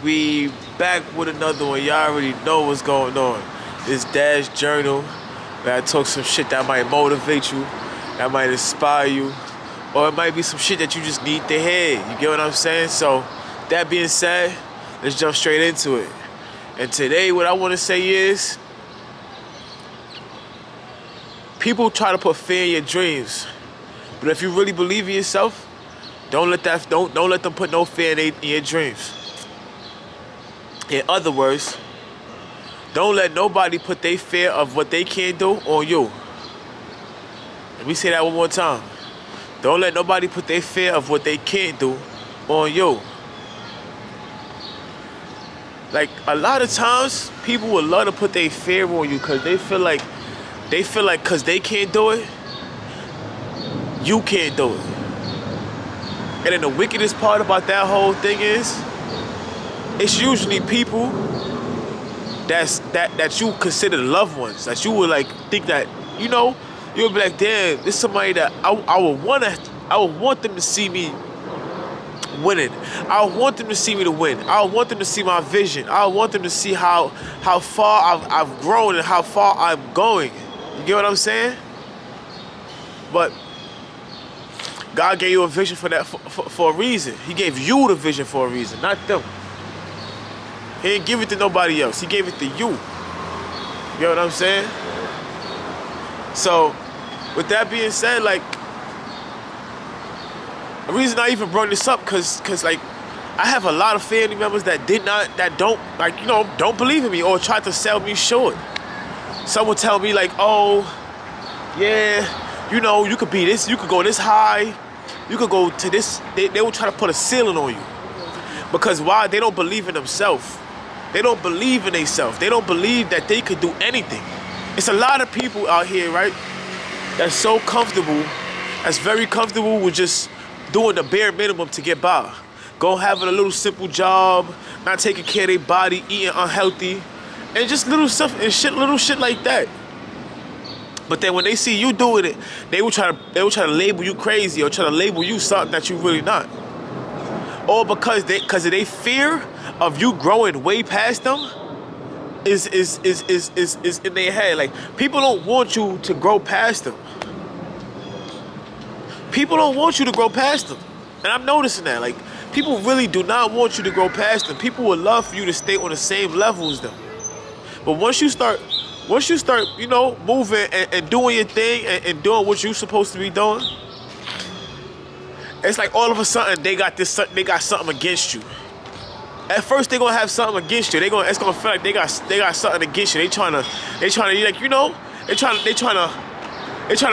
We back with another one. Y'all already know what's going on. This DAZ'S journal, where I talk some shit that might motivate you, that might inspire you, or it might be some shit that you just need to hear. You get what I'm saying? So, that being said, let's jump straight into it. And today, what I want to say is, people try to put fear in your dreams, but if you really believe in yourself, don't let them put no fear in your dreams. In other words, don't let nobody put their fear of what they can't do on you. Let me say that one more time. Don't let nobody put their fear of what they can't do on you. Like, a lot of times, people would love to put their fear on you because they feel like because they can't do it, you can't do it. And then the wickedest part about that whole thing is, it's usually people that you consider loved ones, that you would like think that, you'll be like, damn, this is somebody that I would want them to see me winning. I would want them to see me to win. I would want them to see my vision. I would want them to see how far I've grown and how far I'm going. You get what I'm saying? But God gave you a vision for that for a reason. He gave you the vision for a reason, not them. He didn't give it to nobody else. He gave it to you. You get what I'm saying? So, with that being said, like, the reason I even brought this up, cause like, I have a lot of family members that don't believe in me or try to sell me short. Some will tell me like, oh, yeah, you could be this, you could go this high, you could go to this. They will try to put a ceiling on you. Because why? They don't believe in themselves. They don't believe in themselves. They don't believe that they could do anything. It's a lot of people out here, right, that's so comfortable, that's very comfortable with just doing the bare minimum to get by. Go having a little simple job, not taking care of their body, eating unhealthy, and just little stuff and little shit like that. But then when they see you doing it, they will try to label you crazy or try to label you something that you really not. Or because of their fear of you growing way past them is in their head. Like, people don't want you to grow past them. People don't want you to grow past them. And I'm noticing that. Like, people really do not want you to grow past them. People would love for you to stay on the same level as them. But once you start, moving and doing your thing and doing what you're supposed to be doing, it's like all of a sudden they got something against you. At first they're gonna have something against you. It's gonna feel like they got something against you. They trying to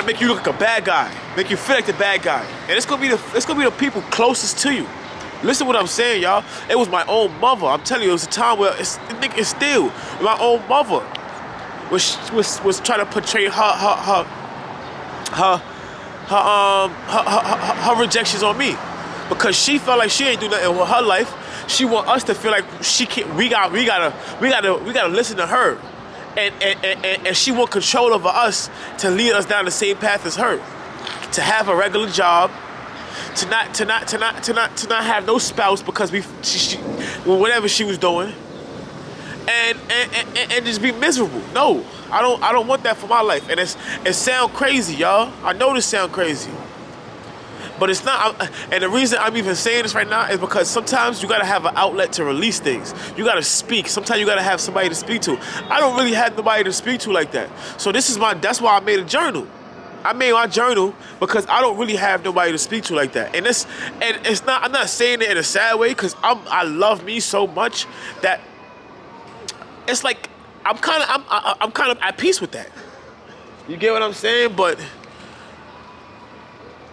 make you look like a bad guy, make you feel like the bad guy. And it's gonna be the people closest to you. Listen to what I'm saying, y'all. It was my own mother. I'm telling you, it was a time where it's still my own mother was trying to portray her rejections on me, because she felt like she ain't do nothing with her life. She want us to feel like she can't. We gotta listen to her, and she want control over us to lead us down the same path as her, to have a regular job, to not have no spouse because whatever she was doing, and just be miserable. No, I don't want that for my life. And it sound crazy, y'all. I know this sound crazy, but it's not. And the reason I'm even saying this right now is because sometimes you gotta have an outlet to release things. You gotta speak. Sometimes you gotta have somebody to speak to. I don't really have nobody to speak to like that. So that's why I made a journal. I made my journal because I don't really have nobody to speak to like that. And it's not. I'm not saying it in a sad way, because I love me so much that it's like I'm kind of at peace with that. You get what I'm saying? But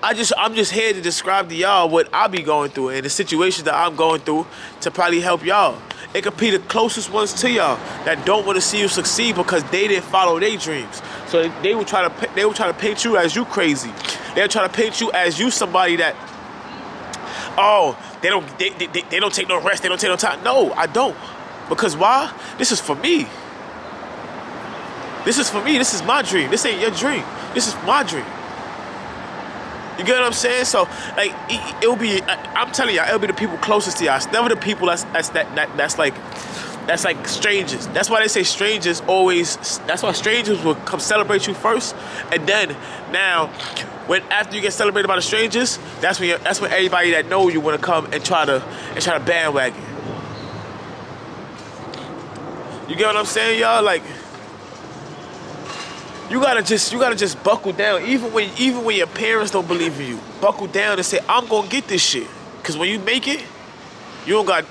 I'm just here to describe to y'all what I be going through and the situations that I'm going through to probably help y'all. It could be the closest ones to y'all that don't want to see you succeed because they didn't follow their dreams. So they will try to paint you as you crazy. They'll try to paint you as you somebody that, oh, they don't take no rest, they don't take no time. No, I don't. Because why? This is for me. This is for me. This is my dream. This ain't your dream. This is my dream. You get what I'm saying? So like it'll be. I'm telling y'all, it'll be the people closest to y'all. It's never the people that's like strangers. That's why they say strangers always. That's why strangers will come celebrate you first, and then now, when after you get celebrated by the strangers, that's when everybody that know you want to come and try to bandwagon. You get what I'm saying, y'all? Like you gotta just buckle down. Even when your parents don't believe in you, buckle down and say, I'm gonna get this shit. Cause when you make it, you gonna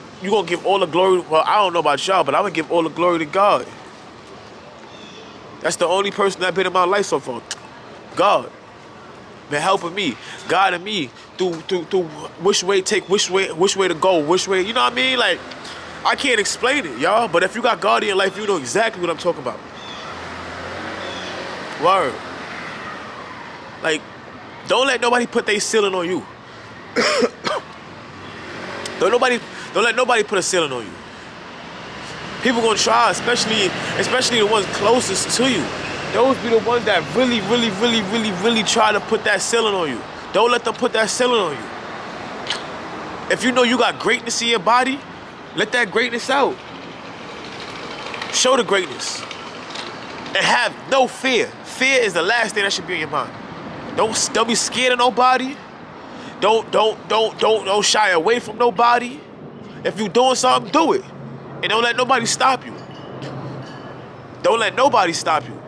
give all the glory. Well, I don't know about y'all, but I'm gonna give all the glory to God. That's the only person that's been in my life so far. God been helping me, guiding me through which way to go, which way, you know what I mean? Like, I can't explain it, y'all. But if you got God in your life, you know exactly what I'm talking about. Word. Like, don't let nobody put their ceiling on you. Don't let nobody put a ceiling on you. People gonna try, especially the ones closest to you. Those be the ones that really try to put that ceiling on you. Don't let them put that ceiling on you. If you know you got greatness in your body, let that greatness out. Show the greatness. And have no fear. Fear is the last thing that should be in your mind. Don't be scared of nobody. Don't shy away from nobody. If you doing something, do it. And don't let nobody stop you. Don't let nobody stop you.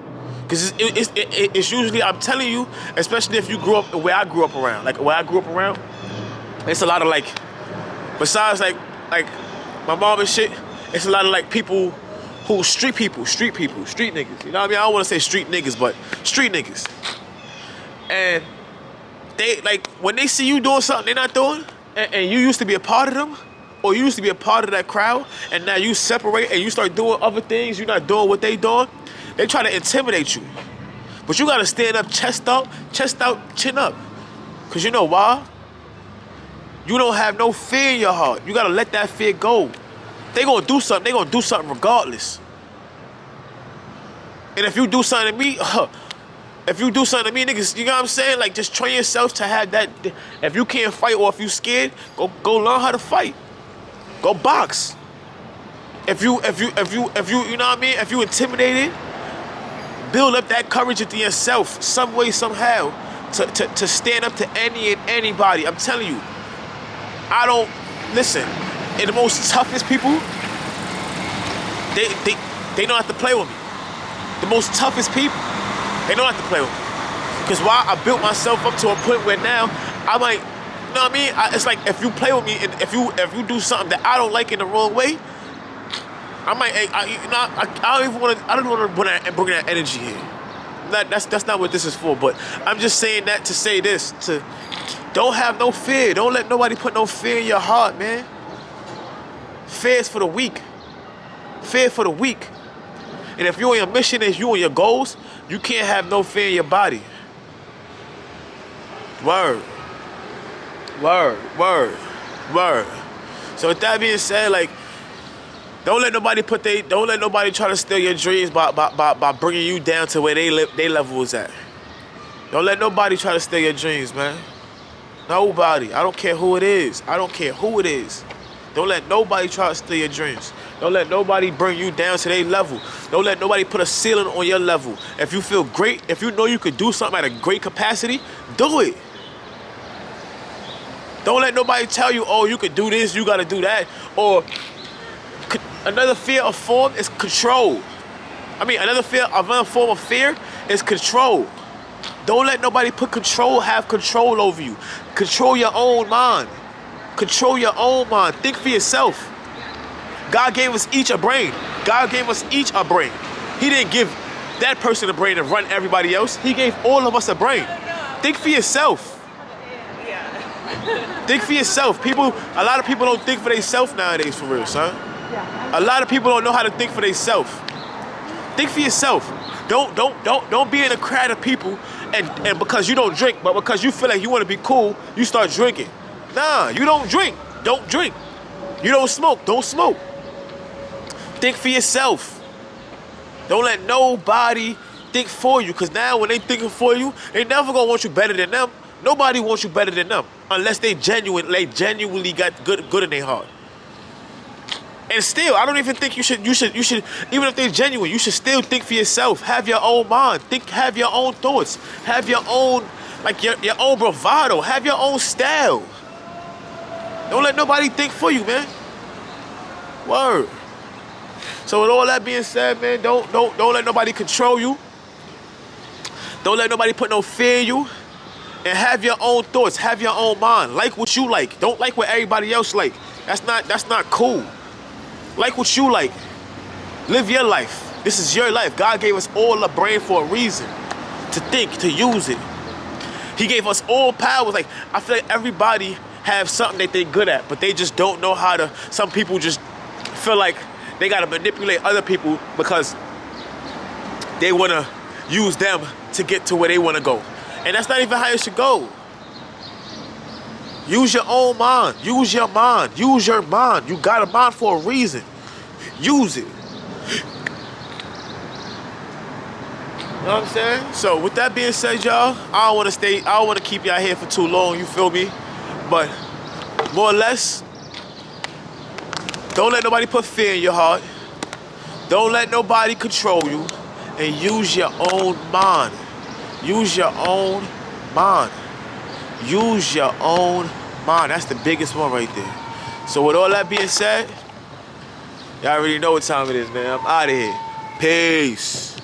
Because it's usually, I'm telling you, especially if you grew up where I grew up around. Like where I grew up around, it's a lot of like, besides like my mom and shit, it's a lot of like people who street niggas. You know what I mean? I don't want to say street niggas, but street niggas. And they, like, when they see you doing something they're not doing, and you used to be a part of them, or you used to be a part of that crowd, and now you separate and you start doing other things, you're not doing what they doing, they try to intimidate you. But you gotta stand up, chest out, chin up. Cause you know why? You don't have no fear in your heart. You gotta let that fear go. They gonna do something regardless. And if you do something to me, niggas, you know what I'm saying? Like, just train yourself to have that. If you can't fight or if you scared, go learn how to fight. Go box. If you know what I mean? If you intimidated, build up that courage within yourself, some way, somehow, to stand up to any and anybody. I'm telling you, listen. And the most toughest people, they don't have to play with me. The most toughest people, they don't have to play with me. Because why? I built myself up to a point where now I might, you know what I mean? It's like if you play with me and if you do something that I don't like in the wrong way, I don't want to bring that energy here. That's not what this is for. But I'm just saying that to say this: don't have no fear. Don't let nobody put no fear in your heart, man. Fear is for the weak. Fear for the weak. And if you're on your mission and you on your goals, you can't have no fear in your body. Word. So with that being said, like, don't let nobody try to steal your dreams by bringing you down to where they level is at. Don't let nobody try to steal your dreams, man. Nobody. I don't care who it is. Don't let nobody try to steal your dreams. Don't let nobody bring you down to their level. Don't let nobody put a ceiling on your level. If you feel great, if you know you could do something at a great capacity, do it. Don't let nobody tell you, oh, you could do this, you got to do that. Or another form is control. Another form of fear is control. Don't let nobody have control over you. Control your own mind. Think for yourself. God gave us each a brain. He didn't give that person a brain to run everybody else. He gave all of us a brain. Think for yourself. Think for yourself. A lot of people don't think for themselves nowadays, for real, son. A lot of people don't know how to think for themselves. Think for yourself. Don't be in a crowd of people and because you don't drink, but because you feel like you want to be cool, you start drinking. Nah, you don't drink. Don't drink. You don't smoke. Don't smoke. Think for yourself. Don't let nobody think for you, because now when they thinking for you, they never gonna want you better than them. Nobody wants you better than them unless they genuinely got good in their heart. And still, I don't even think you should, even if they're genuine, you should still think for yourself. Have your own mind. Have your own thoughts. Have your own, like your own bravado. Have your own style. Don't let nobody think for you, man. Word. So with all that being said, man, don't let nobody control you. Don't let nobody put no fear in you. And have your own thoughts. Have your own mind. Like what you like. Don't like what everybody else like. That's not cool. Like what you like. Live your life. This is your life. God gave us all a brain for a reason. To think, to use it. He gave us all powers. Like, I feel like everybody have something that they're good at, but they just don't know how to. Some people just feel like they gotta manipulate other people because they wanna use them to get to where they wanna go. And that's not even how it should go. Use your own mind. Use your mind. Use your mind. You got a mind for a reason. Use it. You know what I'm saying? So with that being said, y'all, I don't want to keep y'all here for too long, you feel me? But more or less, don't let nobody put fear in your heart. Don't let nobody control you. And use your own mind. Use your own mind. Use your own mind. That's the biggest one right there. So with all that being said, y'all already know what time it is, man. I'm out of here. Peace.